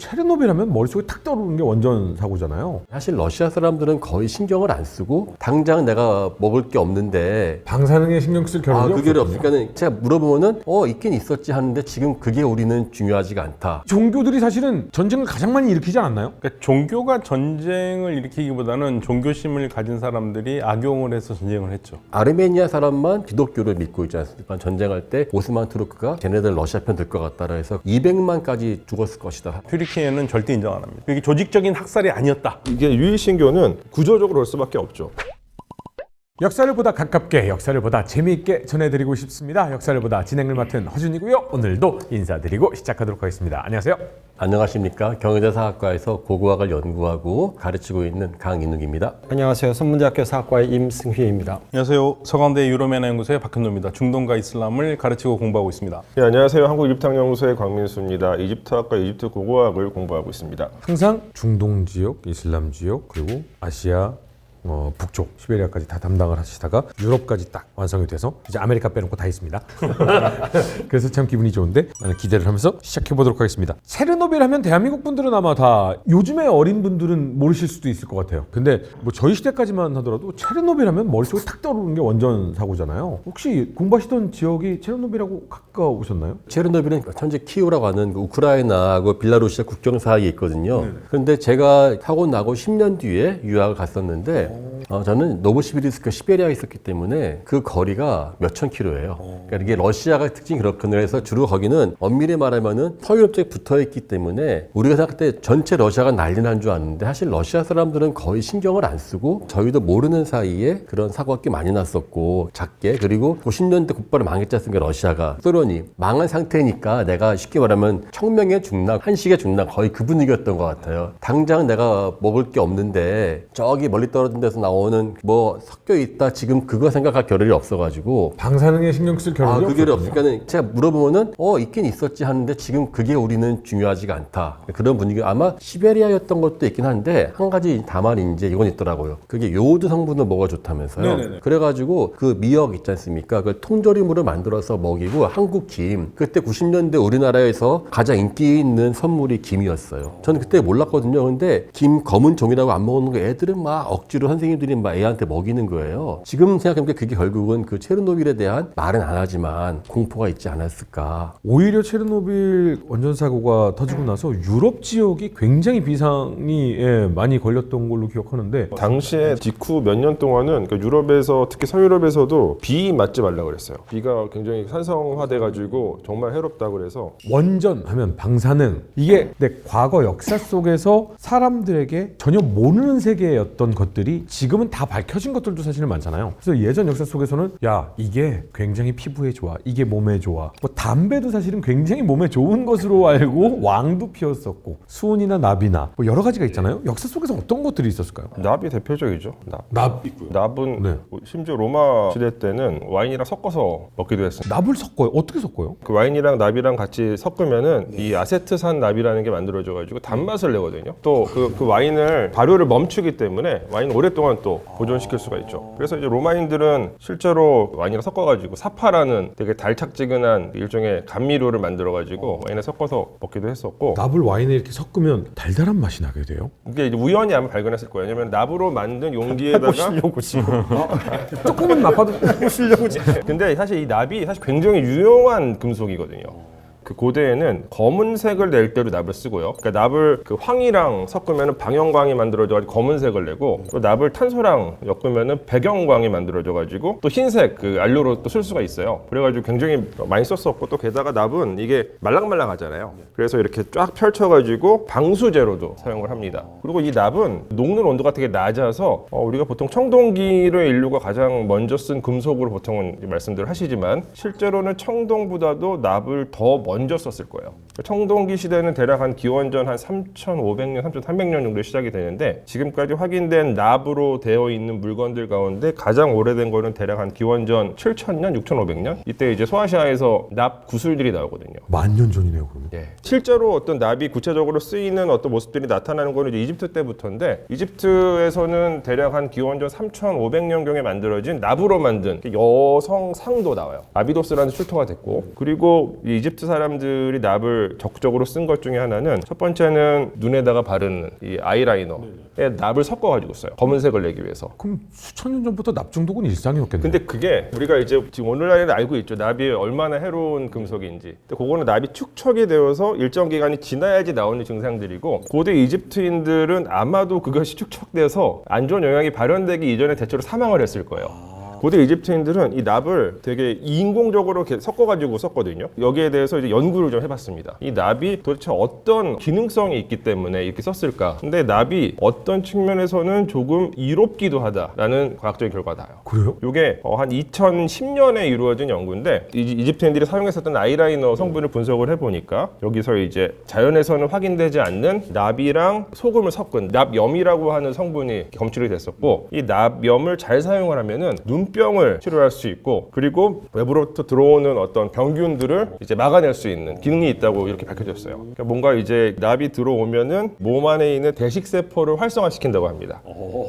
체르노빌 하면 머릿속에 탁 떠오르는 게 원전 사고잖아요. 사실 러시아 사람들은 거의 신경을 안 쓰고 당장 내가 먹을 게 없는데 방사능에 신경 쓸 겨를이 그게 없거든요. 없으니까는 제가 물어보면은 있긴 있었지 하는데 지금 그게 우리는 중요하지가 않다. 종교들이 사실은 전쟁을 가장 많이 일으키지 않았나요? 그러니까 종교가 전쟁을 일으키기보다는 종교심을 가진 사람들이 악용을 해서 전쟁을 했죠. 아르메니아 사람만 기독교를 믿고 있지 않습니까? 전쟁할 때 오스만 투르크가 쟤네들 러시아 편 들 것 같다라 해서 200만까지 죽었을 것이다. 튀르키예는 절대 인정 안 합니다. 이게 조직적인 학살이 아니었다. 이게 유일신교는 구조적으로 올 수밖에 없죠. 역사를 보다 가깝게, 역사를 보다 재미있게 전해드리고 싶습니다. 역사를 보다 진행을 맡은 허준이고요. 오늘도 인사드리고 시작하도록 하겠습니다. 안녕하세요. 안녕하십니까? 경희대사학과에서 고고학을 연구하고 가르치고 있는 강인욱입니다. 안녕하세요. 선문대학교 사학과의 임승휘입니다. 안녕하세요. 서강대 유럽연합연구소의 박현노입니다. 중동과 이슬람을 가르치고 공부하고 있습니다. 네, 안녕하세요. 한국이집트학연구소의 광민수입니다. 이집트학과 이집트 고고학을 공부하고 있습니다. 항상 중동 지역, 이슬람 지역, 그리고 아시아 북쪽, 시베리아까지 다 담당을 하시다가 유럽까지 딱 완성이 돼서 이제 아메리카 빼놓고 다 있습니다. 그래서 참 기분이 좋은데 나는 기대를 하면서 시작해보도록 하겠습니다. 체르노빌 하면 대한민국 분들은 아마 다 요즘의 어린 분들은 모르실 수도 있을 것 같아요. 근데 뭐 저희 시대까지만 하더라도 체르노빌 하면 머릿속에 탁 떠오르는 게 원전 사고잖아요. 혹시 공부하시던 지역이 체르노빌하고 가까우셨나요? 체르노빌은 현재 키우라고 하는 우크라이나하고 빌라루시아 국경 사이에 있거든요. 그런데 제가 타고 나고 10년 뒤에 유학을 갔었는데 저는 노브시비리스크 시베리아에 있었기 때문에 그 거리가 몇천 킬로예요. 그러니까 이게 러시아가 특징이 그렇거든요. 그래서 주로 거기는 엄밀히 말하면은 서유럽 쪽에 붙어 있기 때문에 우리가 생각할 때 전체 러시아가 난리 난 줄 아는데 사실 러시아 사람들은 거의 신경을 안 쓰고 저희도 모르는 사이에 그런 사고가 꽤 많이 났었고 작게 그리고 90년대 곧바로 망했지 않습니까? 러시아가 소련이 망한 상태니까 내가 쉽게 말하면 청명의 중랑 한식의 중랑 거의 그 분위기였던 것 같아요. 당장 내가 먹을 게 없는데 저기 멀리 떨어진 데서 나오는 뭐 섞여 있다 지금 그거 생각할 겨를이 없어가지고 방사능에 신경 쓸 겨를이 그게 없거든요. 없으니까 제가 물어보면은 있긴 있었지 하는데 지금 그게 우리는 중요하지가 않다. 그런 분위기 아마 시베리아였던 것도 있긴 한데 한 가지 다만 이제 이건 있더라고요. 그게 요오드 성분을 먹어 좋다면서요. 네네네. 그래가지고 그 미역 있지 않습니까? 그걸 통조림으로 만들어서 먹이고 한국 김 그때 90년대 우리나라에서 가장 인기 있는 선물이 김이었어요. 저는 그때 몰랐거든요. 근데 김 검은 종이라고 안 먹는 거 애들은 막 억지로 선생님들이 막 애한테 먹이는 거예요. 지금 생각해보니까 그게 결국은 그 체르노빌에 대한 말은 안 하지만 공포가 있지 않았을까. 오히려 체르노빌 원전 사고가 터지고 나서 유럽 지역이 굉장히 비상이 많이 걸렸던 걸로 기억하는데 당시에 직후 몇 년 동안은 그러니까 유럽에서 특히 서유럽에서도 비 맞지 말라고 그랬어요. 비가 굉장히 산성화돼가지고 정말 해롭다고 그래서 원전 하면 방사능 이게 과거 역사 속에서 사람들에게 전혀 모르는 세계였던 것들이 지금은 다 밝혀진 것들도 사실은 많잖아요. 그래서 예전 역사 속에서는 야 이게 굉장히 피부에 좋아 이게 몸에 좋아 뭐 담배도 사실은 굉장히 몸에 좋은 것으로 알고 왕도 피웠었고 수은이나 납이나 뭐 여러 가지가 있잖아요. 역사 속에서 어떤 것들이 있었을까요? 납이 대표적이죠. 납 있고요. 납은 네. 심지어 로마 시대 때는 와인이랑 섞어서 먹기도 했어요. 납을 섞어요. 어떻게 섞어요? 그 와인이랑 납이랑 같이 섞으면은 이 아세트산 납이라는 게 만들어져가지고 단맛을 내거든요. 또 그 와인을 발효를 멈추기 때문에 와인을 오랫동안 또 보존시킬 수가 있죠. 그래서 이제 로마인들은 실제로 와인이랑 섞어가지고 사파라는 되게 달착지근한 일종의 감미료를 만들어가지고 와인에 섞어서 먹기도 했었고 납을 와인에 이렇게 섞으면 달달한 맛이 나게 돼요. 이게 이제 우연히 아마 발견했을 거예요. 왜냐면 납으로 만든 용기에다가 조금은 나빠도 보시려고 근데 사실 이 납이 사실 굉장히 유용한 금속이거든요. 그 고대에는 검은색을 낼 때로 납을 쓰고요. 그러니까 납을 그 황이랑 섞으면 방영광이 만들어져가지고 검은색을 내고 또 납을 탄소랑 엮으면 배경광이 만들어져가지고 또 흰색 그 안료로 또 쓸 수가 있어요. 그래가지고 굉장히 많이 썼었고 또 게다가 납은 이게 말랑말랑하잖아요. 그래서 이렇게 쫙 펼쳐가지고 방수제로도 사용을 합니다. 그리고 이 납은 녹는 온도가 되게 낮아서 우리가 보통 청동기를 인류가 가장 먼저 쓴 금속으로 보통은 말씀들 하시지만 실제로는 청동보다도 납을 더 먼저 썼을 거예요. 청동기 시대는 대략 한 기원전 한 3,500년, 3,300년 정도 시작이 되는데 지금까지 확인된 납으로 되어 있는 물건들 가운데 가장 오래된 거는 대략 한 기원전 7,000년, 6,500년? 이때 이제 소아시아에서 납 구슬들이 나오거든요. 만년 전이네요, 그러면. 예. 실제로 어떤 납이 구체적으로 쓰이는 어떤 모습들이 나타나는 거는 이제 이집트 때부터인데 이집트에서는 대략 한 기원전 3,500년경에 만들어진 납으로 만든 여성 상도 나와요. 아비도스라는 출토가 됐고 그리고 이 이집트 사람 사람들이 납을 적극적으로 쓴 것 중에 하나는 첫 번째는 눈에다가 바르는 이 아이라이너에 납을 섞어가지고 써요. 검은색을 내기 위해서. 그럼 수천 년 전부터 납 중독은 일상이었겠네요. 근데 그게 우리가 이제 지금 오늘날에는 알고 있죠. 납이 얼마나 해로운 금속인지. 근데 그거는 납이 축적이 되어서 일정 기간이 지나야지 나오는 증상들이고 고대 이집트인들은 아마도 그것이 축적돼서 안 좋은 영향이 발현되기 이전에 대체로 사망을 했을 거예요. 고대 이집트인들은 이 납을 되게 인공적으로 이렇게 섞어가지고 썼거든요. 여기에 대해서 이제 연구를 좀 해봤습니다. 이 납이 도대체 어떤 기능성이 있기 때문에 이렇게 썼을까? 근데 납이 어떤 측면에서는 조금 이롭기도 하다라는 과학적인 결과가 나요. 그래요? 이게 한 2010년에 이루어진 연구인데 이집트인들이 사용했었던 아이라이너 성분을 분석을 해보니까 여기서 이제 자연에서는 확인되지 않는 납이랑 소금을 섞은 납염이라고 하는 성분이 검출이 됐었고 이 납염을 잘 사용을 하면은 눈병을 치료할 수 있고 그리고 외부로부터 들어오는 어떤 병균들을 이제 막아낼 수 있는 기능이 있다고 이렇게 밝혀졌어요. 그러니까 뭔가 이제 납이 들어오면은 몸 안에 있는 대식세포를 활성화시킨다고 합니다.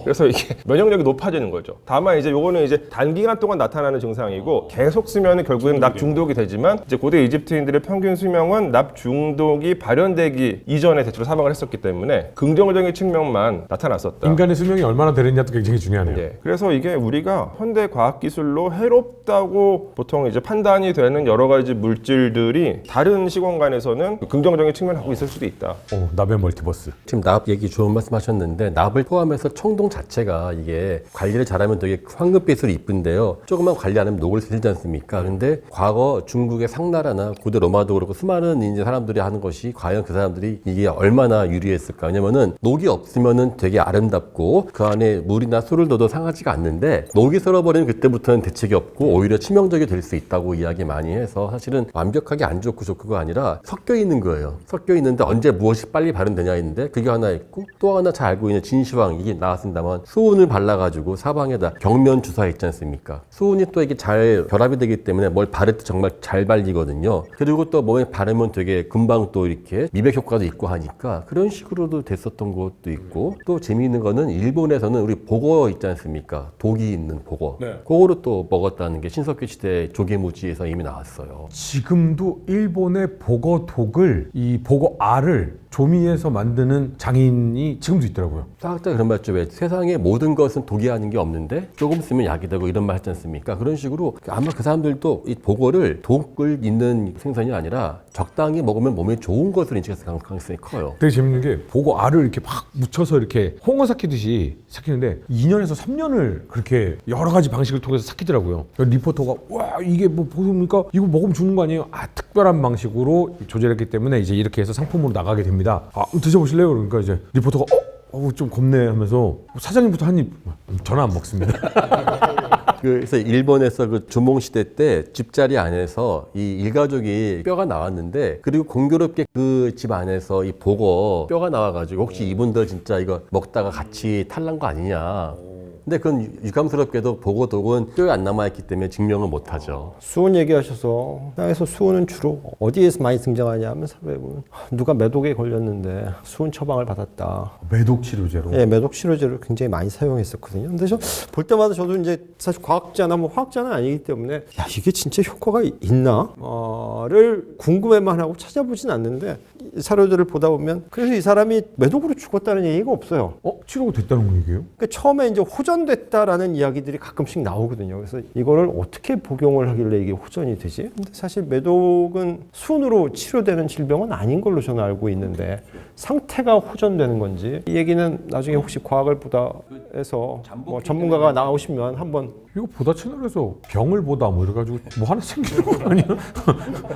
그래서 이게 면역력이 높아지는 거죠. 다만 이제 요거는 이제 단기간 동안 나타나는 증상이고 계속 쓰면은 결국엔 납 중독이 되지만 이제 고대 이집트인들의 평균 수명은 납 중독이 발현되기 이전에 대체로 사망을 했었기 때문에 긍정적인 측면만 나타났었다. 인간의 수명이 얼마나 되느냐도 굉장히 중요하네요. 예. 그래서 이게 우리가 현대 과학 기술로 해롭다고 보통 이제 판단이 되는 여러 가지 물질들이 다른 시공간에서는 긍정적인 측면을 갖고 있을 수도 있다. 납의 멀티버스. 지금 납 얘기 좋은 말씀하셨는데 납을 포함해서 청동 자체가 이게 관리를 잘하면 되게 황금빛으로 이쁜데요. 조금만 관리 안 하면 녹을 쓰지 않습니까? 근데 과거 중국의 상나라나 고대 로마도 그렇고 수많은 이제 사람들이 하는 것이 과연 그 사람들이 이게 얼마나 유리했을까? 왜냐면은 녹이 없으면은 되게 아름답고 그 안에 물이나 술을 넣어도 상하지가 않는데 녹이 쓸어버리면 그때부터는 대책이 없고 오히려 치명적이 될 수 있다고 이야기 많이 해서 사실은 완벽하게 안 좋고 좋고가 아니라 섞여 있는 거예요. 섞여 있는데 언제 무엇이 빨리 발현되냐 했는데 그게 하나 있고 또 하나 잘 알고 있는 진시황 이게 나왔습니다만 수은을 발라가지고 사방에다 경면 주사했지 않습니까? 수은이 또 이게 잘 결합이 되기 때문에 뭘 바를 때 정말 잘 발리거든요. 그리고 또 몸에 바르면 되게 금방 또 이렇게 미백 효과도 있고 하니까 그런 식으로도 됐었던 것도 있고 또 재미있는 거는 일본에서는 우리 복어 있지 않습니까? 독이 있는 복어. 그거로 또 먹었다는 게 신석기 시대 조개무지에서 이미 나왔어요. 지금도 일본의 복어독을 이 복어알을 조미에서 만드는 장인이 지금도 있더라고요. 사학자 그런 말 있죠. 왜 세상에 모든 것은 독이 아닌 게 없는데 조금 쓰면 약이 되고 이런 말 하지 않습니까? 그런 식으로 아마 그 사람들도 이 복어를 독을 있는 생선이 아니라 적당히 먹으면 몸에 좋은 것을 인식할 가능성이 커요. 되게 재밌는 게 복어알을 이렇게 막 묻혀서 이렇게 홍어 삭히듯이 삭히는데 2년에서 3년을 그렇게 여러 가지 방식을 통해서 삭히더라고요. 리포터가 와 이게 뭐 보십니까? 이거 먹으면 죽는 거 아니에요? 특별한 방식으로 조절했기 때문에 이제 이렇게 해서 상품으로 나가게 됩니다. 드셔보실래요? 그러니까 이제 리포터가 좀 겁내 하면서 사장님부터 한 입 저는 안 먹습니다. 그래서 일본에서 그 조몽 시대 때 집자리 안에서 이 일가족이 뼈가 나왔는데 그리고 공교롭게 그 집 안에서 이 복어 뼈가 나와가지고 혹시 이분들 진짜 이거 먹다가 같이 탈난 거 아니냐. 근데 그건 유감스럽게도 복어독은 뼈에 안 남아있기 때문에 증명을 못하죠. 수은 얘기하셔서 땅에서 수은은 주로 어디에서 많이 등장하냐 하면 사회에 보면 누가 매독에 걸렸는데 수은 처방을 받았다. 매독 치료제로. 예, 매독 치료제를 굉장히 많이 사용했었거든요. 근데 저 볼 때마다 저도 이제 사실 과학자나 뭐 화학자는 아니기 때문에 야 이게 진짜 효과가 있나?를 궁금해만 하고 찾아보진 않는데 사료들을 보다 보면 그래서 이 사람이 매독으로 죽었다는 얘기가 없어요. 치료가 됐다는 얘기예요? 그러니까 처음에 이제 호전됐다라는 이야기들이 가끔씩 나오거든요. 그래서 이거를 어떻게 복용을 하길래 이게 호전이 되지? 근데 사실 매독은 수은으로 치료되는 질병은 아닌 걸로 저는 알고 있는데 상태가 호전되는 건지 이 얘기는 나중에 혹시 과학을 보다 해서 뭐 전문가가 나오시면 한번 이거 보다 채널에서 병을 보다 뭐 이래가지고 뭐 하나 생기는 거 아니야?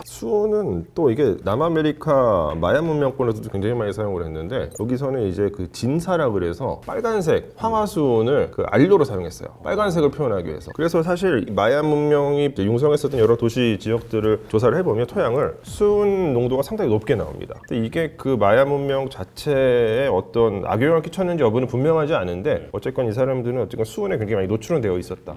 수은은 또 이게 남아메리카 마야 문명권에서도 굉장히 많이 사용을 했는데 여기서는 이제 그 진사라 그래서 빨간색 황화수은을 그 알료로 사용했어요. 빨간색을 표현하기 위해서. 그래서 사실 마야 문명이 융성했었던 여러 도시 지역들을 조사를 해보면 토양을 수은 농도가 상당히 높게 나옵니다. 근데 이게 그 마야 문명 자체에 어떤 악영향을 끼쳤는지 여부는 분명하지 않은데 어쨌건 이 사람들은 어쨌건 수은에 굉장히 많이 노출은 되어 있었다.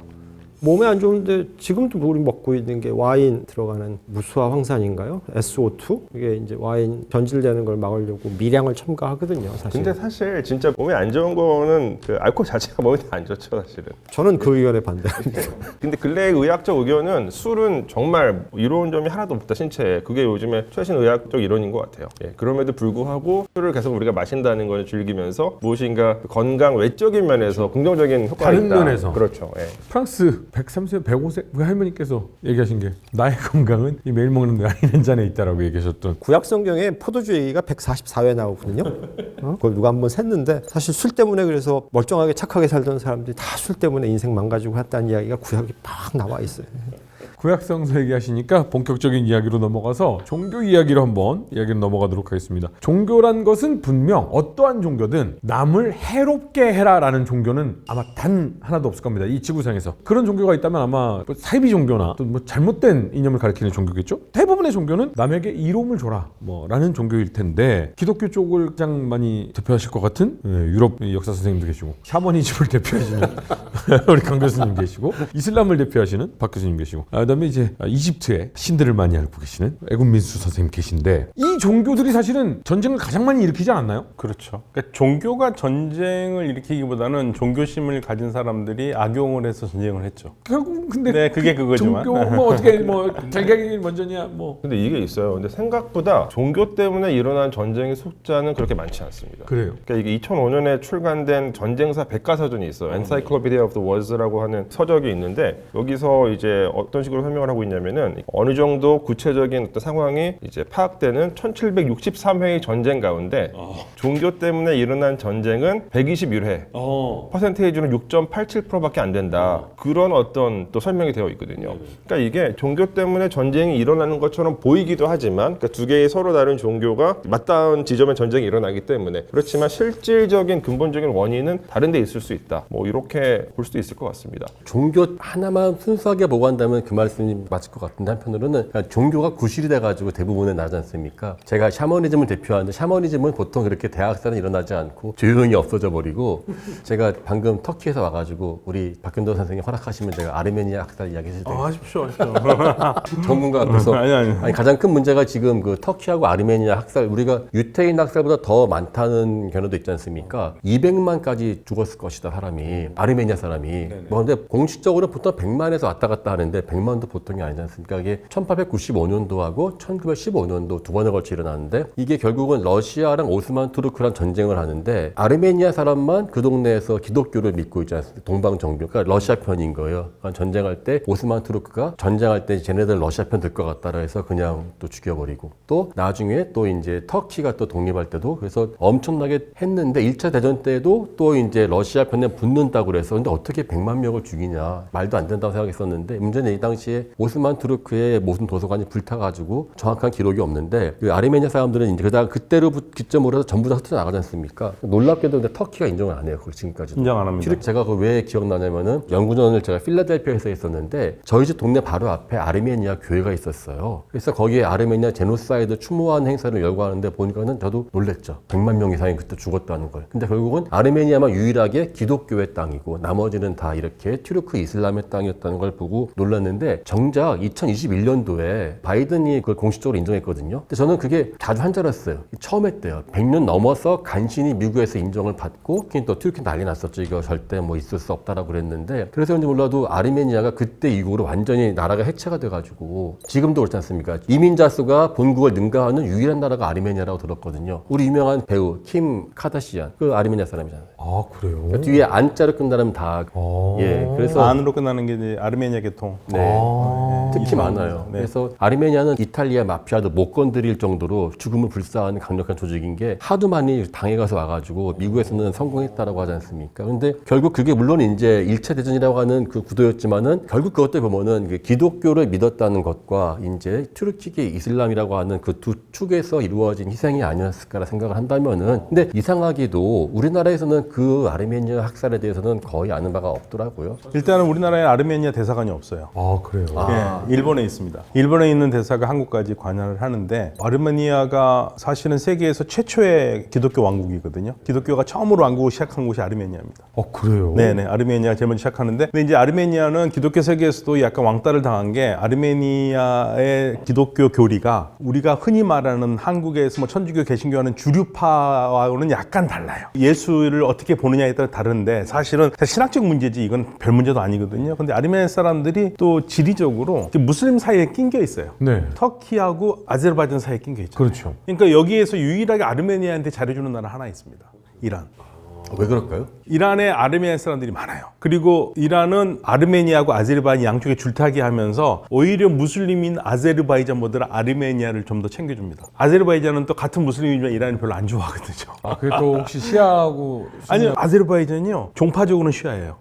몸에 안 좋은데 지금도 우리 먹고 있는 게 와인 들어가는 무수화 황산인가요? SO2? 이게 이제 와인 변질되는 걸 막으려고 미량을 첨가하거든요, 사실. 근데 사실 진짜 몸에 안 좋은 거는 그 알코올 자체가 몸에 안 좋죠, 사실은. 저는 그 의견에 반대합니다. 근데 근래의 의학적 의견은 술은 정말 이로운 점이 하나도 없다, 신체에. 그게 요즘에 최신 의학적 이론인 것 같아요. 예, 그럼에도 불구하고 술을 계속 우리가 마신다는 걸 즐기면서 무엇인가 건강 외적인 면에서 긍정적인 효과가 다른 있다. 면에서. 그렇죠. 예. 프랑스 103세, 105세 그 할머니께서 얘기하신 게 나의 건강은 이 매일 먹는 와인 한 잔에 있다라고 얘기하셨던 구약 성경에 포도주 얘기가 144회 나오거든요. 그걸 누가 한번 샜는데 사실 술 때문에 그래서 멀쩡하게 착하게 살던 사람들이 다 술 때문에 인생 망가지고 했다는 이야기가 구약에 막 나와 있어요. 구약성서 얘기하시니까 본격적인 이야기로 넘어가서 종교 이야기로 한번 이야기를 넘어가도록 하겠습니다. 종교란 것은 분명 어떠한 종교든 남을 해롭게 해라라는 종교는 아마 단 하나도 없을 겁니다. 이 지구상에서. 그런 종교가 있다면 아마 뭐 사이비 종교나 또 뭐 잘못된 이념을 가리키는 종교겠죠. 대부분의 종교는 남에게 이로움을 줘라 라는 종교일 텐데 기독교 쪽을 가장 많이 대표하실 것 같은 유럽 역사 선생님도 계시고 샤머니즘을 대표하시는 우리 강 교수님 계시고 이슬람을 대표하시는 박 교수님 계시고 그다음에 이제 이집트의 신들을 많이 알고 계시는 애국민수 선생님 계신데 이 종교들이 사실은 전쟁을 가장 많이 일으키지 않았나요? 그렇죠. 그러니까 종교가 전쟁을 일으키기보다는 종교심을 가진 사람들이 악용을 해서 전쟁을 했죠. 결국 근데 네, 그게 그거지만. 종교 뭐 어떻게 뭐 결격이 먼저냐 뭐 근데 이게 있어요. 근데 생각보다 종교 때문에 일어난 전쟁의 숫자는 그렇게 많지 않습니다. 그래요. 그러니까 이게 2005년에 출간된 전쟁사 백과사전이 있어요. Encyclopedia of the Wars라고 하는 서적이 있는데 여기서 이제 어떤 식으로 설명을 하고 있냐면은 어느 정도 구체적인 어떤 상황이 이제 파악되는 1763회의 전쟁 가운데 종교 때문에 일어난 전쟁은 121회. 퍼센테이지는 6.87%밖에 안 된다. 그런 어떤 또 설명이 되어 있거든요. 그러니까 이게 종교 때문에 전쟁이 일어나는 것처럼 보이기도 하지만 그러니까 두 개의 서로 다른 종교가 맞닿은 지점에 전쟁이 일어나기 때문에 그렇지만 실질적인 근본적인 원인은 다른 데 있을 수 있다. 뭐 이렇게 볼 수도 있을 것 같습니다. 종교 하나만 순수하게 보고 한다면 그 말씀이 맞을 것 같은데 한편으로는 그러니까 종교가 구실이 돼가지고 대부분은 나지 않습니까? 제가 샤머니즘을 대표하는데 샤머니즘은 보통 그렇게 대학살은 일어나지 않고 조용히 없어져 버리고 제가 방금 터키에서 와가지고 우리 박균도 선생님 허락하시면 제가 아르메니아 학살 이야기 해도 돼요? 하십시오. 전문가 앞에서 아니. 가장 큰 문제가 지금 그 터키하고 아르메니아 학살 우리가 유태인 학살보다 더 많다는 견해도 있지 않습니까? 200만까지 죽었을 것이다 사람이 아르메니아 사람이 뭐 근데 공식적으로 보통 100만에서 왔다 갔다 하는데 100만도 보통이 아니지 않습니까? 이게 1895년도하고 1915년도 두 번에 걸쳐 일어났는데 이게 결국은 러시아랑 오스만 투르크랑 전쟁을 하는데 아르메니아 사람만 그 동네에서 기독교를 믿고 있지 않습니까? 동방 정교 그러니까 러시아 편인 거예요. 그러니까 전쟁할 때 오스만 투르크가 전쟁할 때 쟤네들 러시아 편 될 것 같다라 해서 그냥 또 죽여버리고 또 나중에 또 이제 터키가 또 독립할 때도 그래서 엄청나게 했는데 1차 대전 때도 또 이제 러시아 편에 붙는다고 그래서 근데 어떻게 100만 명을 죽이냐 말도 안 된다고 생각했었는데 문제는 이 당시에 오스만 투르크의 모든 도서관이 불타가지고 정확한 기록이 없는데 그 아르메니아 사람들은 이제 그때로 기점으로 해서 전부 다 흩어져 나가지 않습니까? 놀랍게도 근데 터키가 인정을 안 해요. 그걸 지금까지도. 인정 안 합니다. 제가 그 왜 기억나냐면은 연구전을 제가 필라델피아에서 했었는데 저희 집 동네 바로 앞에 아르메니아 교회가 있었어요. 그래서 거기에 아르메니아 제노사이드 추모하는 행사를 열거하는데 보니까는 저도 놀랬죠. 100만 명 이상이 그때 죽었다는 걸. 근데 결국은 아르메니아만 유일하게 기독교의 땅이고 나머지는 다 이렇게 튀르크 이슬람의 땅이었다는 걸 보고 놀랐는데 정작 2021년도에 바이든이 그걸 공식적으로 인정했거든요. 근데 저는 그게 자주 한 줄 알았어요. 처음 했대요. 100년 넘어서 간신히 미국에서 인정을 받고 또 튀르키 난리 났었죠. 이거 절대 뭐 있을 수 없다라고 그랬는데 그래서 그런지 몰라도 아르메니아가 그때 이후로 완전히 나라가 해체가 돼가지고 지금도 그렇지 않습니까? 이민자 수가 본국을 능가하는 유일한 나라가 아르메니아라고 들었거든요. 우리 유명한 배우 킴 카다시안 그 아르메니아 사람이잖아요. 아 그래요? 그러니까 뒤에 안자로 끝나면 다 예. 그래서 안으로 끝나는 게 이제 아르메니아 계통. 네. 특히 많아요. 네. 그래서 아르메니아는 이탈리아 마피아도 못 건드릴 정도로 죽음을 불사하는 강력한 조직인 게 하도 많이 당해가서 와가지고 미국에서는 성공했다라고 하지 않습니까? 근데 결국 그게 물론 이제 1차 대전이라고 하는 그 구도였지만은 결국 그것도 보면은 그 기독교를 믿었다는 것과 이제 튀르키계 이슬람이라고 하는 그 두 축에서 이루어진 희생이 아니었을까라 생각을 한다면은 근데 이상하게도 우리나라에서는 그 아르메니아 학살에 대해서는 거의 아는 바가 없더라고요. 일단은 우리나라에 아르메니아 대사관이 없어요. 아 그래요. 예, 일본에 있습니다. 일본에 있는 대사가 한국까지 관여를 하는데 아르메니아가 사실은 세계에서 최초의 기독교 왕국이거든요. 기독교가 처음으로 왕국을 시작한 곳이 아르메니아입니다. 그래요. 네네, 아르메니아가 제일 먼저 시작하는데, 근데 이제 아르메니아는 기독교 세계에서도 약간 왕따를 당한 게, 아르메니아의 기독교 교리가 우리가 흔히 말하는 한국에서 뭐 천주교, 개신교하는 주류파와는 약간 달라요. 예수를 어떻게 보느냐에 따라 다른데, 사실은 신학적 문제지 이건 별 문제도 아니거든요. 근데 아르메니아 사람들이 또 지리적으로 무슬림 사이에 낀겨 있어요. 네. 터키하고 아제르바이잔 사이에 낀겨 있죠. 그렇죠. 그러니까 여기에서 유일하게 아르메니아한테 잘해주는 나라 하나 있습니다. 이란. 왜 그럴까요? 이란에 아르메니아 사람들이 많아요. 그리고 이란은 아르메니아하고 아제르바이잔 양쪽에 줄타기 하면서 오히려 무슬림인 아제르바이잔보다 아르메니아를 좀 더 챙겨줍니다. 아제르바이잔은 또 같은 무슬림이지만 이란을 별로 안 좋아하거든요. 그게 또 혹시 시아하고 아니요, 아제르바이잔이요, 종파적으로는 시아예요.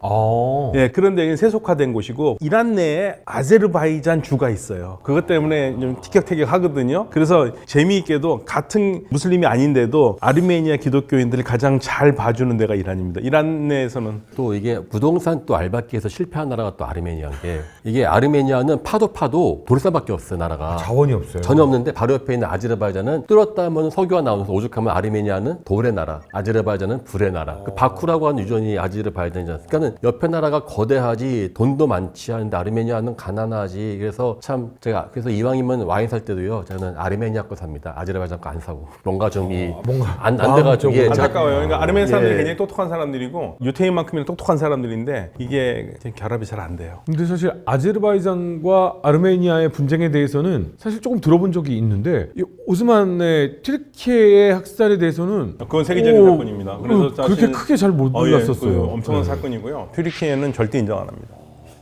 예, 그런데 이게 세속화된 곳이고, 이란 내에 아제르바이잔 주가 있어요. 그것 때문에 좀 티격태격하거든요. 그래서 재미있게도 같은 무슬림이 아닌데도 아르메니아 기독교인들을 가장 잘 봐주는 데가 이란입니다. 이란 내에서는. 또 이게 부동산 또 알박기에서 실패한 나라가 또 아르메니아인 게, 이게 아르메니아는 파도 돌산밖에 없어요, 나라가. 자원이 없어요. 전혀 없는데 바로 옆에 있는 아제르바이잔은 뚫었다 하면 석유가 나오면서 오죽하면 아르메니아는 돌의 나라, 아제르바이잔은 불의 나라. 그 바쿠라고 하는 유전이 아제르바이잔이잖아요. 그러니까 옆에 나라가 거대하지 돈도 많지 않은데 아르메니아는 가난하지. 그래서 참 제가 그래서 이왕이면 와인 살 때도요, 저는 아르메니아 거 삽니다. 아제르바이잔 거 안 사고. 뭔가 좀이 안 돼가지고 이게 안타까워요. 그러니까 아르메니아 사람들이 예. 굉장히 똑똑한 사람들이고, 유태인만큼이나 똑똑한 사람들인데 이게 결합이 잘 안 돼요. 근데 사실 아제르바이잔과 아르메니아의 분쟁에 대해서는 사실 조금 들어본 적이 있는데, 이 오스만의 튀르키예의 학살에 대해서는 그건 세계적인 사건입니다. 그래서 그렇게 크게 잘 못 몰랐었어요. 그 엄청난 사건이고요. 튀르키예는 절대 인정 안 합니다.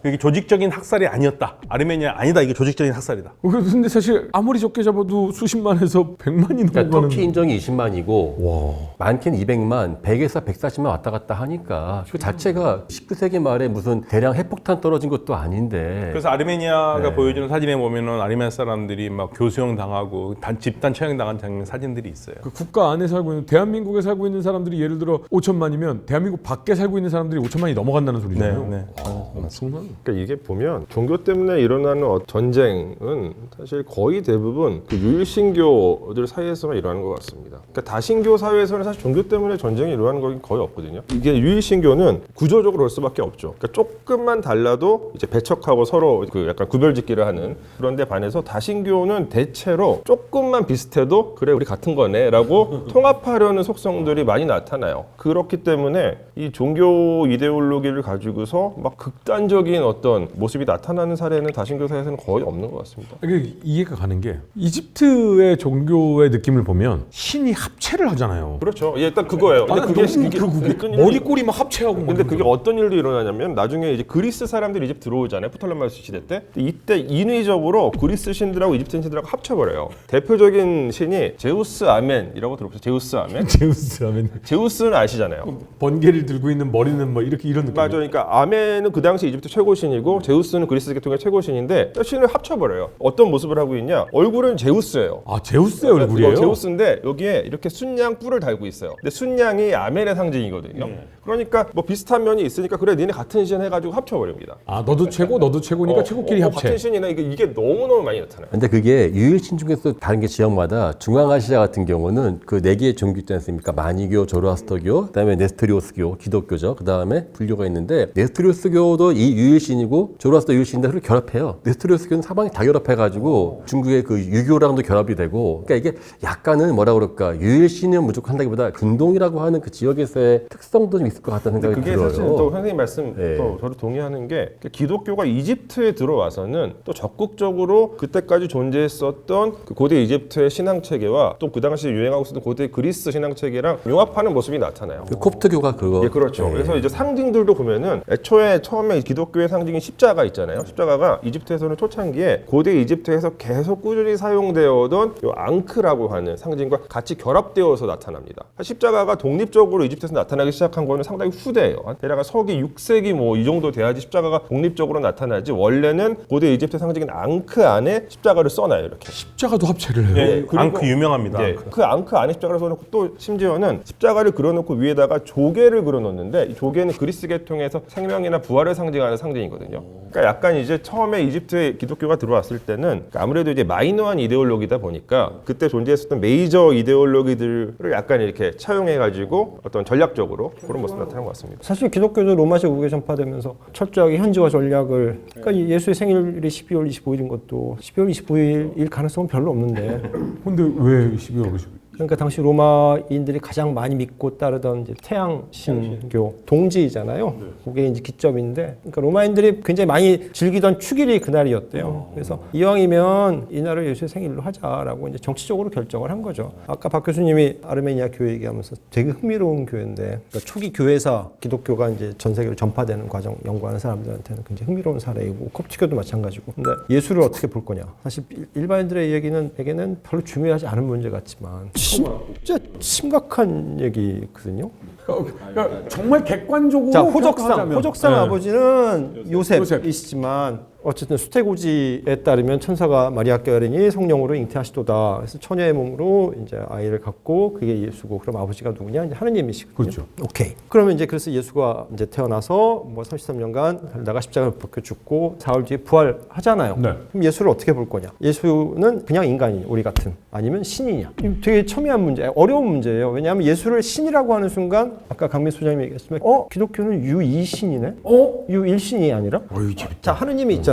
이게 조직적인 학살이 아니었다. 아르메니아 아니다. 이게 조직적인 학살이다. 근데 사실 아무리 적게 잡아도 수십만에서 100만이 그러니까 넘어가는. 터키 인정이 20만이고 와. 많게는 200만, 100에서 140만 왔다 갔다 하니까 그 자체가 19세기 말에 무슨 대량 핵폭탄 떨어진 것도 아닌데. 그래서 아르메니아가 보여주는 사진에 보면은 아르메니아 사람들이 막 교수형 당하고 집단 처형 당한 장면 사진들이 있어요. 그 국가 안에 살고 있는, 대한민국에 살고 있는 사람들이 예를 들어 5천만이면 대한민국 밖에 살고 있는 사람들이 5천만이 넘어간다는 소리잖아요. 네. 엄청난. 그러니까 이게 보면 종교 때문에 일어나는 전쟁은 사실 거의 대부분 그 유일신교들 사이에서만 일어나는 것 같습니다. 그러니까 다신교 사회에서는 사실 종교 때문에 전쟁이 일어나는 건 거의 없거든요. 이게 유일신교는 구조적으로 올 수밖에 없죠. 그러니까 조금만 달라도 이제 배척하고 서로 그 약간 구별짓기를 하는, 그런데 반해서 다신교는 대체로 조금만 비슷해도 그래 우리 같은 거네라고 통합하려는 속성들이 많이 나타나요. 그렇기 때문에 이 종교 이데올로기를 가지고서 막 극단적인 어떤 모습이 나타나는 사례는 다신교 사회에서는 거의 없는 것 같습니다. 이게 이해가 가는 게, 이집트의 종교의 느낌을 보면 신이 합체를 하잖아요. 그렇죠. 예, 일단 그거예요. 근데 그게 머리 꼬리 막 합체하고. 근데 그게 어떤 일도 일어나냐면 나중에 이제 그리스 사람들이 이집트 들어오잖아요. 프톨레마이오스 시대 때. 이때 인위적으로 그리스 신들하고 이집트 신들하고 합쳐버려요. 대표적인 신이 제우스 아멘이라고 들어보셨어요? 제우스 아멘? 제우스 하면 제우스는 아시잖아요. 번개를 들고 있는 머리는 뭐 이렇게 이런 느낌. 맞아요. 그러니까 아멘은 그 당시 이집트 최고신이고 제우스는 그리스 계통의 최고신인데 신을 합쳐버려요. 어떤 모습을 하고 있냐? 얼굴은 제우스예요. 아, 제우스의 얼굴이에요? 제우스인데 여기에 이렇게 순양 뿔을 달고 있어요. 근데 순양이 아멘의 상징이거든요. 그러니까 뭐 비슷한 면이 있으니까 그래 니네 같은 신 해가지고 합쳐버립니다. 아, 너도 최고, 너도 최고니까 최고끼리 합체. 같은 신이나 이게 너무너무 많이 나타나요. 근데 그게 유일신 중에서 다른 게 지역마다 중앙아시아 같은 경우는 그 네 개의 종교 있지 않습니까? 마니교, 조로아스터교, 그다음에 네스토리오스교, 기독교죠. 그다음에 불교가 있는데 네스토리오스교도 이 유일신이고 조로아스터 유일신인데 서로 결합해요. 네스토리오스교는 사방이 다 결합해가지고 중국의 그 유교랑도 결합이 되고, 그러니까 이게 약간은 뭐라 그럴까, 유일신은 무조건 한다기보다 근동이라고 하는 그 지역에서의 특성도 좀 있을 것 같다는 생각이 그게 들어요. 사실 또 선생님 말씀 네. 또 저도 동의하는 게 기독교가 이집트에 들어와서는 또 적극적으로 그때까지 존재했었던 그 고대 이집트의 신앙 체계와 또 그 당시 유행하고 있었던 고대 그리스 신앙 체계랑 융합하는 모습이 나타나요. 그 콥트교가 그거. 예, 그렇죠. 네. 그래서 이제 상징들도 보면은 애초에 처음에 기독교의 상징인 십자가 있잖아요. 십자가가 이집트에서는 초창기에 고대 이집트에서 계속 꾸준히 사용되어던 요 앙크라고 하는 상징과 같이 결합되어서 나타납니다. 십자가가 독립적으로 이집트에서 나타나기 시작한 거는 상당히 후대예요. 대략 서기 6세기 뭐 이 정도 돼야지 십자가가 독립적으로 나타나지, 원래는 고대 이집트 상징인 앙크 안에 십자가를 써놔요. 이렇게. 십자가도 합체를 해요. 예, 그리고- 앙크 유명합니다. 예, 그 앙크 안에 십자가를 써놓고 또 심지어는 십자가를 그려놓고 위에다가 조개를 그려놓는데, 이 조개는 그리스 계통에서 생명이나 부활을 상징하는 상징이거든요. 그러니까 약간 이제 처음에 이집트에 기독교가 들어왔을 때는 아무래도 이제 마이너한 이데올로기다 보니까 그때 존재했었던 메이저 이데올로기들을 약간 이렇게 차용해가지고 어떤 전략적으로 그런 모습 나타난 것 같습니다. 사실 기독교도 로마 제국에 전파되면서 철저하게 현지화 전략을, 그러니까 예수의 생일이 12월 25일인 것도 12월 25일일 가능성은 별로 없는데, 근데 왜 12월 50일? 그러니까 당시 로마인들이 가장 많이 믿고 따르던 이제 태양 신교 동지이잖아요. 그게 이제 기점인데, 그러니까 로마인들이 굉장히 많이 즐기던 축일이 그날이었대요. 그래서 이왕이면 이날을 예수의 생일로 하자라고 이제 정치적으로 결정을 한 거죠. 아까 박 교수님이 아르메니아 교회 얘기하면서 되게 흥미로운 교회인데, 그러니까 초기 교회사 기독교가 이제 전 세계로 전파되는 과정 연구하는 사람들한테는 굉장히 흥미로운 사례이고, kopti교도 마찬가지고. 근데 예수를 어떻게 볼 거냐? 사실 일반인들의 얘기에는 별로 중요하지 않은 문제 같지만 진짜 심각한 얘기거든요. 그러니까 정말 객관적으로 자, 평가하자면. 호적상 네. 아버지는 요셉이시지만 어쨌든 수태고지에 따르면 천사가 마리아께 어린이 성령으로 잉태하시도다. 그래서 처녀의 몸으로 이제 아이를 갖고 그게 예수고, 그럼 아버지가 누구냐? 이제 하느님이시거든요. 그렇죠. 오케이. 그러면 이제 그래서 예수가 이제 태어나서 뭐 33년간 달다가 십자가를 벗겨 죽고 사흘 뒤에 부활하잖아요. 네. 그럼 예수를 어떻게 볼 거냐? 예수는 그냥 인간이 우리 같은, 아니면 신이냐? 되게 첨예한 문제, 어려운 문제예요. 왜냐하면 예수를 신이라고 하는 순간 아까 강민 소장님이 얘기했지만 기독교는 유이신이네? 유일신이 아니라? 자, 하느님이 있잖아요.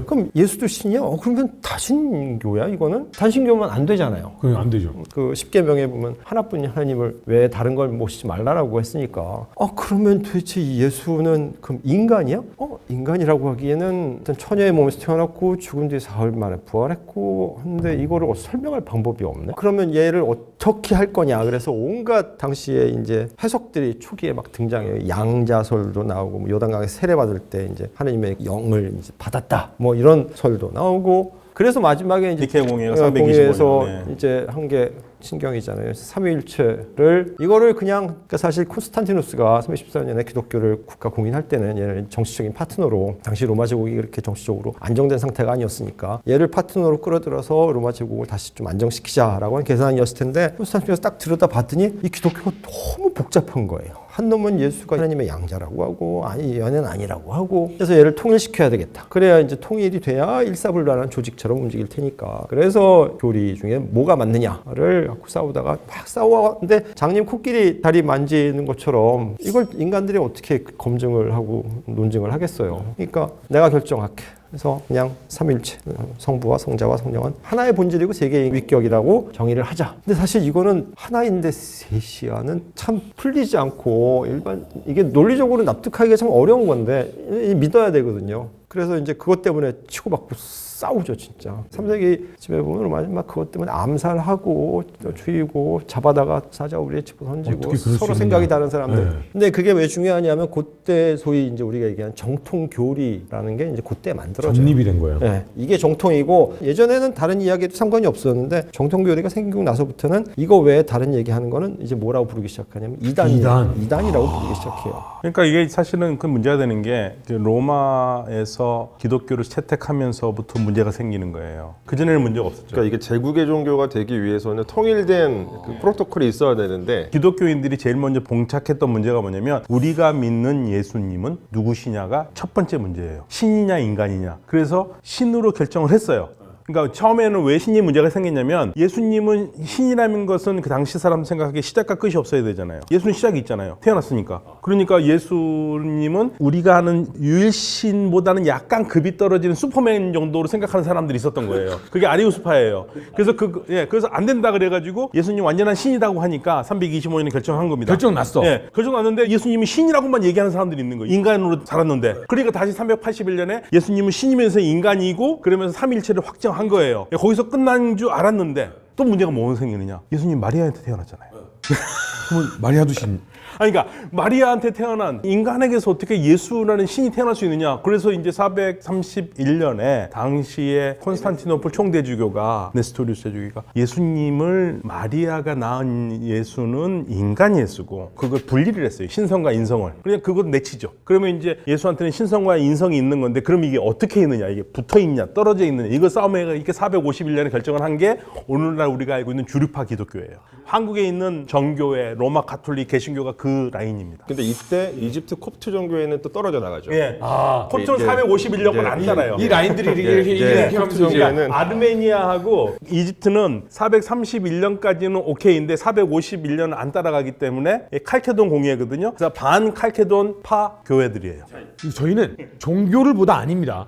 그럼 예수도 신이야? 그러면 다신교야 이거는? 다신교면 안 되잖아요. 그게 안 되죠. 그 십계명에 보면 하나뿐인 하나님을 왜 다른 걸 모시지 말라라고 했으니까, 그러면 도대체 이 예수는 그럼 인간이야? 인간이라고 하기에는 일단 처녀의 몸에서 태어났고 죽은 뒤에 사흘 만에 부활했고 하는데 이거를 설명할 방법이 없네. 그러면 얘를 어떻게 할 거냐? 그래서 온갖 당시에 이제 해석들이 초기에 막 등장해요. 양자설도 나오고, 뭐 요단강에 세례 받을 때 이제 하나님의 영을 이제 받았다. 뭐 이런 설도 나오고. 그래서 마지막에 이제 니케 공예가 공예에서 325년. 이제 한 게 신경이잖아요. 삼위일체를 이거를 그냥, 그러니까 사실 콘스탄티누스가 314년에 기독교를 국가 공인할 때는 얘를 정치적인 파트너로, 당시 로마 제국이 그렇게 정치적으로 안정된 상태가 아니었으니까 얘를 파트너로 끌어들여서 로마 제국을 다시 좀 안정시키자라고 하는 계산이었을 텐데, 콘스탄티누스가 딱 들여다봤더니 이 기독교가 너무 복잡한 거예요. 한 놈은 예수가 하나님의 양자라고 하고, 아니 얘는 아니라고 하고, 그래서 얘를 통일시켜야 되겠다. 그래야 이제 통일이 돼야 일사불란한 조직처럼 움직일 테니까. 그래서 교리 중에 뭐가 맞느냐를 갖고 싸우다가 막 싸웠는데, 장님 코끼리 다리 만지는 것처럼 이걸 인간들이 어떻게 검증을 하고 논증을 하겠어요. 그러니까 내가 결정할게. 그래서 그냥 삼위일체, 성부와 성자와 성령은 하나의 본질이고 세 개의 위격이라고 정의를 하자. 근데 사실 이거는 하나인데 셋이야는 참 풀리지 않고, 이게 논리적으로 납득하기가 참 어려운 건데 믿어야 되거든요. 그래서 이제 그것 때문에 치고받고 싸우죠, 진짜. 3세기쯤에 보면 마지막 그것 때문에 암살하고 죽이고, 잡아다가 사자우리에 집어 던지고, 어떻게 그럴 서로 수 생각이 있느냐. 다른 사람들. 네. 근데 그게 왜 중요하냐면, 그때 소위 이제 우리가 얘기하는 정통교리라는 게 이제 그때 만들어져요. 정립이 된 거예요. 네, 이게 정통이고, 예전에는 다른 이야기도 상관이 없었는데 정통교리가 생기고 나서부터는 이거 외에 다른 얘기하는 거는 이제 뭐라고 부르기 시작하냐면 이단이라고 부르기 시작해요. 그러니까 이게 사실은 그 문제가 되는 게 로마에서 기독교를 채택하면서부터 문제가 생기는 거예요. 그전에는 문제가 없었죠. 그러니까 이게 제국의 종교가 되기 위해서는 통일된 그 프로토콜이 있어야 되는데, 기독교인들이 제일 먼저 봉착했던 문제가 뭐냐면, 우리가 믿는 예수님은 누구시냐가 첫 번째 문제예요. 신이냐 인간이냐. 그래서 신으로 결정을 했어요. 그러니까 처음에는 왜 신이 문제가 생겼냐면, 예수님은 신이라는 것은 그 당시 사람 생각하기에 시작과 끝이 없어야 되잖아요. 예수는 시작이 있잖아요. 태어났으니까. 그러니까 예수님은 우리가 아는 유일신보다는 약간 급이 떨어지는 슈퍼맨 정도로 생각하는 사람들이 있었던 거예요. 그게 아리우스파예요. 그래서 그래서 안 된다 그래가지고 예수님 완전한 신이라고 하니까 325년에 결정한 겁니다. 결정 났어. 결정 났는데 예수님이 신이라고만 얘기하는 사람들이 있는 거예요. 인간으로 살았는데. 그러니까 다시 381년에 예수님은 신이면서 인간이고, 그러면서 삼위일체를 확정한 거예요. 거기서 끝난 줄 알았는데 또 문제가 뭐 생기느냐? 예수님 마리아한테 태어났잖아요. 그러면 마리아도 신. 아니, 그러니까 마리아한테 태어난 인간에게서 어떻게 예수라는 신이 태어날 수 있느냐. 그래서 이제 431년에 당시에 콘스탄티노플 총대주교가 네스토리우스 대주교가 예수님을 마리아가 낳은 예수는 인간 예수고 그걸 분리를 했어요. 신성과 인성을. 그냥 그건 내치죠. 그러면 이제 예수한테는 신성과 인성이 있는 건데 그럼 이게 어떻게 있느냐? 이게 붙어 있냐? 떨어져 있느냐? 이거 싸움에 이렇게 451년에 결정을 한 게 오늘날 우리가 알고 있는 주류파 기독교예요. 한국에 있는 정교회, 로마 가톨릭, 개신교가 그 라인입니다. 근데 이때 이집트 콥트 종교에는 또 떨어져 나가죠. 예. 콥트는 451년권 아니잖아요. 이 라인들이 이렇게 하면서 이제 그러니까 아르메니아하고 이집트는 431년까지는 오케이인데 451년은 안 따라가기 때문에 칼케돈 공예거든요. 그래서 반 칼케돈 파 교회들이에요. 저희는 종교를 보다 아닙니다.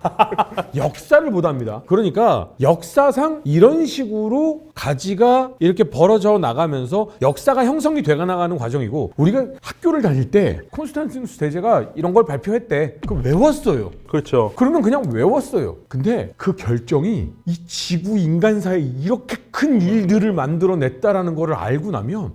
역사를 보다 합니다. 그러니까 역사상 이런 식으로 가지가 이렇게 벌어져 나가면서 역사가 형성이 되어 나가는 과정이고 우리가 학교를 다닐 때 콘스탄티누스 대제가 이런 걸 발표했대. 그럼 외웠어요. 그렇죠. 그러면 그냥 외웠어요. 근데 그 결정이 이 지구 인간사에 이렇게 큰 일들을 만들어냈다라는 거를 알고 나면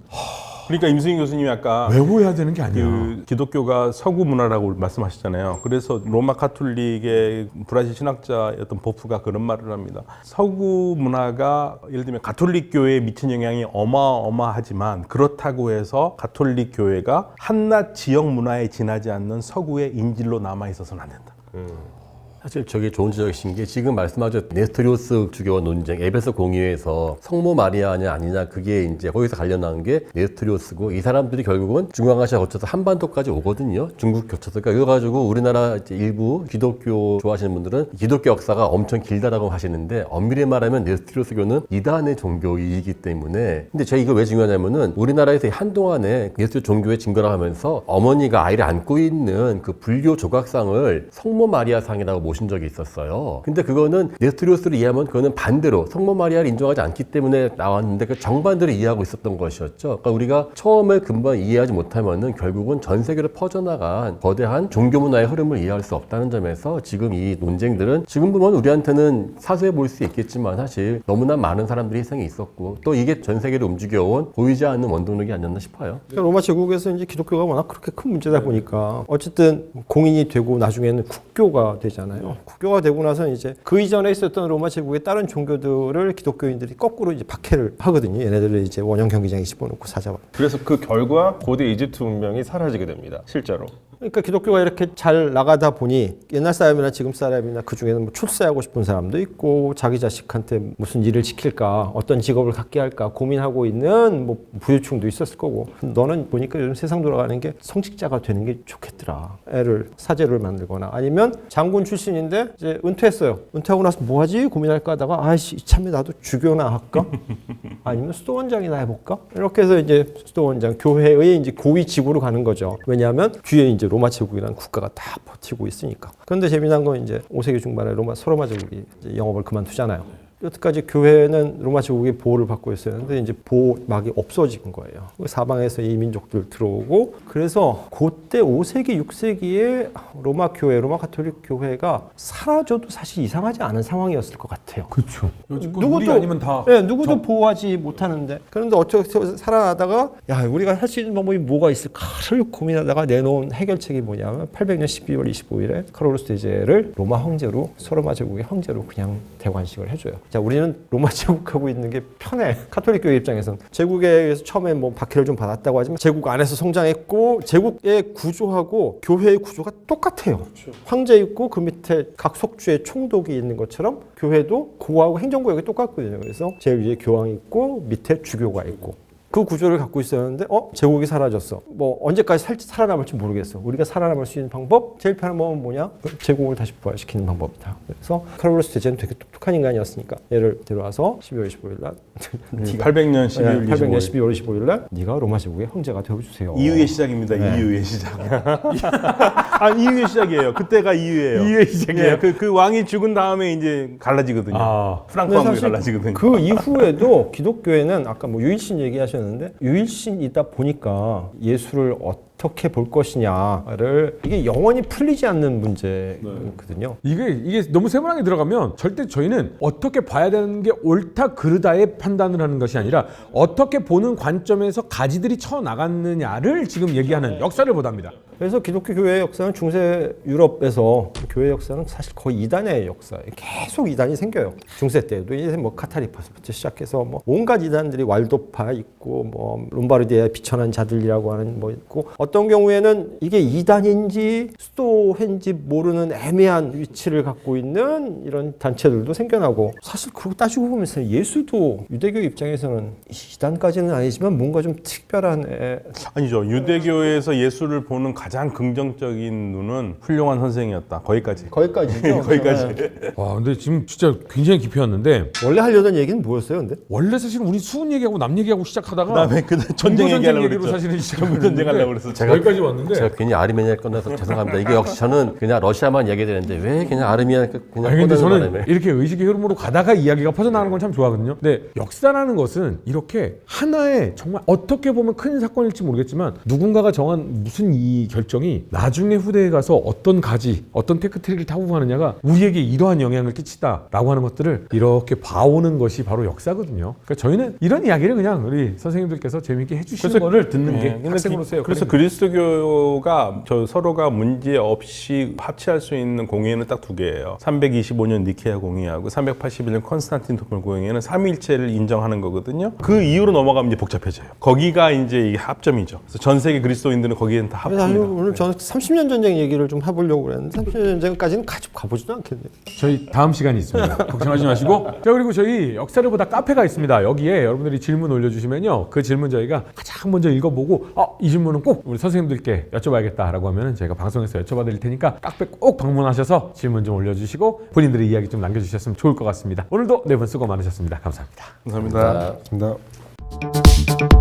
그러니까 임수인 교수님이 아까 외워야 되는 게 아니야. 그 기독교가 서구 문화라고 말씀하셨잖아요. 그래서 로마 가톨릭의 브라질 신학자였던 보프가 그런 말을 합니다. 서구 문화가 예를 들면 가톨릭 교회에 미친 영향이 어마어마하지만 그렇다고 해서 가톨릭 교회가 한낱 지역 문화에 지나지 않는 서구의 인질로 남아 있어서는 안 된다. 사실 저게 좋은 지적이신 게 지금 말씀하신 네스토리우스 주교와 논쟁, 에베소 공의회에서 성모 마리아냐 아니냐 그게 이제 거기서 관련한 게 네스토리우스고 이 사람들이 결국은 중앙아시아 거쳐서 한반도까지 오거든요. 중국 거쳐서. 그러니까 이래가지고 우리나라 이제 일부 기독교 좋아하시는 분들은 기독교 역사가 엄청 길다라고 하시는데 엄밀히 말하면 네스토리우스교는 이단의 종교이기 때문에 근데 제가 이거 왜 중요하냐면은 우리나라에서 한동안에 네스토리우스 종교의 증거를 하면서 어머니가 아이를 안고 있는 그 불교 조각상을 성모 마리아상이라고 모신 적이 있었어요. 근데 그거는 네스토리우스를 이해하면 그거는 반대로 성모 마리아를 인정하지 않기 때문에 나왔는데 그 정반대로 이해하고 있었던 것이었죠. 그러니까 우리가 처음에 근본 이해하지 못하면은 결국은 전 세계로 퍼져나간 거대한 종교 문화의 흐름을 이해할 수 없다는 점에서 지금 이 논쟁들은 지금 보면 우리한테는 사소해 보일 수 있겠지만 사실 너무나 많은 사람들이 희생이 있었고 또 이게 전 세계를 움직여온 보이지 않는 원동력이 아니었나 싶어요. 그러니까 로마 제국에서 이제 기독교가 워낙 그렇게 큰 문제다 보니까 어쨌든 공인이 되고 나중에는 국교가 되잖아요. 국교가 되고 나서 이제 그 이전에 있었던 로마 제국의 다른 종교들을 기독교인들이 거꾸로 이제 박해를 하거든요. 얘네들을 이제 원형 경기장에 집어넣고 사자와. 그래서 그 결과 고대 이집트 문명이 사라지게 됩니다. 실제로. 그러니까 기독교가 이렇게 잘 나가다 보니 옛날 사람이나 지금 사람이나 그 중에는 뭐 출세하고 싶은 사람도 있고 자기 자식한테 무슨 일을 시킬까 어떤 직업을 갖게 할까 고민하고 있는 뭐 부유층도 있었을 거고 너는 보니까 요즘 세상 돌아가는 게 성직자가 되는 게 좋겠더라. 애를 사제를 만들거나 아니면 장군 출신인데 이제 은퇴했어요. 은퇴하고 나서 뭐 하지 고민할까 하다가 아이씨 이참에 나도 주교나 할까? 아니면 수도원장이나 해볼까? 이렇게 해서 이제 수도원장 교회의 이제 고위 직으로 가는 거죠. 왜냐하면 뒤에 이제 로마 제국이라는 국가가 다 버티고 있으니까. 그런데 재미난 건 이제 5세기 중반에 로마 제국이 이제 영업을 그만두잖아요. 여태까지 교회는 로마 제국의 보호를 받고 있었는데 이제 보호막이 없어진 거예요. 사방에서 이민족들 들어오고 그래서 그때 5세기, 6세기에 로마 교회, 로마 가톨릭 교회가 사라져도 사실 이상하지 않은 상황이었을 것 같아요. 그렇죠. 누구도 아니면 다. 네, 누구도 보호하지 못하는데. 그런데 어떻게 살아나다가 야 우리가 할 수 있는 방법이 뭐가 있을까를 고민하다가 내놓은 해결책이 뭐냐면 800년 12월 25일에 카롤루스 대제를 로마 황제로 소로마 제국의 황제로 그냥 대관식을 해줘요. 자, 우리는 로마 제국하고 있는 게 편해. 카톨릭 교회 입장에서는 제국에서 처음에 뭐 박해를 좀 받았다고 하지만 제국 안에서 성장했고 제국의 구조하고 교회의 구조가 똑같아요. 그렇죠. 황제 있고 그 밑에 각 속주에 총독이 있는 것처럼 교회도 고하고 행정구역이 똑같거든요. 그래서 제일 위에 교황이 있고 밑에 주교가 있고. 그 구조를 갖고 있었는데 제국이 사라졌어. 뭐 언제까지 살아남을지 모르겠어. 우리가 살아남을 수 있는 방법? 제일 편한 방법은 뭐냐? 제국을 다시 부활시키는 방법이다. 그래서 카롤루스 대제는 되게 똑똑한 인간이었으니까 얘를 데려와서 12월 25일 날 800년 12월 800년 25일 12월 25일 날 네가 로마 제국의 황제가 되어주세요. 이유의 시작입니다. 네. 이유의 시작. 아, 이유의 시작이에요. 그때가 이유예요. 이유의 시작이에요? 네, 그 왕이 죽은 다음에 이제 갈라지거든요. 프랑크 왕국이 갈라지거든요. 그 이후에도 기독교회는 아까 뭐 유일신 얘기하셨는데 유일신이다 보니까 예수를 어떻게 볼 것이냐를 이게 영원히 풀리지 않는 문제거든요. 이게 너무 세분하게 들어가면 절대 저희는 어떻게 봐야 되는 게 옳다 그르다의 판단을 하는 것이 아니라 어떻게 보는 관점에서 가지들이 쳐나갔느냐를 지금 얘기하는 역사를 보답니다. 그래서 기독교 교회의 역사는 중세 유럽에서 교회 역사는 사실 거의 이단의 역사예요. 계속 이단이 생겨요. 중세 때도 이제 뭐 카타리파스부터 시작해서 뭐 온갖 이단들이 왈도파 있고 뭐 롬바르디아에 비천한 자들이라고 하는 뭐 있고 어떤 경우에는 이게 이단인지 수도회인지 모르는 애매한 위치를 갖고 있는 이런 단체들도 생겨나고 사실 그러고 따지고 보면 예수도 유대교 입장에서는 이단까지는 아니지만 뭔가 좀 특별한 아니죠. 유대교에서 예수를 보는 가장 긍정적인 눈은 훌륭한 선생이었다. 거기까지. 거기까지죠. 거기까지. 와, 근데 지금 진짜 굉장히 깊이 왔는데 원래 하려던 얘기는 뭐였어요, 근데? 원래 사실 우리 수은 얘기하고 남 얘기하고 시작하다가 그다음에 그 전쟁 얘기하려고 얘기로 그랬죠. 사실은 시작하고 전쟁 하려고 있는데 그랬어. 여기까지 왔는데 제가 괜히 아르메니아 꺼내서 죄송합니다. 이게 역시 저는 그냥 러시아만 얘기되는데 왜 그냥 아르메니아 그냥 아니 근데 꺼내는 저는 바람에. 이렇게 의식의 흐름으로 가다가 이야기가 퍼져나가는 건 참 좋아하거든요. 근데 역사라는 것은 이렇게 하나의 정말 어떻게 보면 큰 사건일지 모르겠지만 누군가가 정한 무슨 이 결정이 나중에 후대에 가서 어떤 가지, 어떤 테크트리를 타고 가느냐가 우리에게 이러한 영향을 끼치다라고 하는 것들을 이렇게 봐오는 것이 바로 역사거든요. 그러니까 저희는 이런 이야기를 그냥 우리 선생님들께서 재미있게 해주시는 거를 듣는 게 학생으로서의 그래서 역할입니다. 그리스도교가 저 서로가 문제 없이 합치할 수 있는 공예는 딱 두 개예요. 325년 니케아 공예하고 381년 컨스탄티노플 공예는 삼위일체를 인정하는 거거든요. 그 이후로 넘어가면 이제 복잡해져요. 거기가 이제 이게 합점이죠. 그래서 전 세계 그리스도인들은 거기에는 다 그래서 합합니다. 오늘 저는 30년 전쟁 얘기를 좀 해보려고 그랬는데 30년 전쟁까지는 가보지도 않겠네요. 저희 다음 시간이 있습니다. 걱정하지 마시고. 자, 그리고 저희 역사를 보다 카페가 있습니다. 여기에 여러분들이 질문 올려주시면요. 그 질문 저희가 가장 먼저 읽어보고 이 질문은 꼭 우리 선생님들께 여쭤봐야겠다라고 하면은 저희가 방송에서 여쭤봐 드릴 테니까 카페 꼭 방문하셔서 질문 좀 올려주시고 본인들의 이야기 좀 남겨주셨으면 좋을 것 같습니다. 오늘도 네 분 수고 많으셨습니다. 감사합니다. 감사합니다. 감사합니다.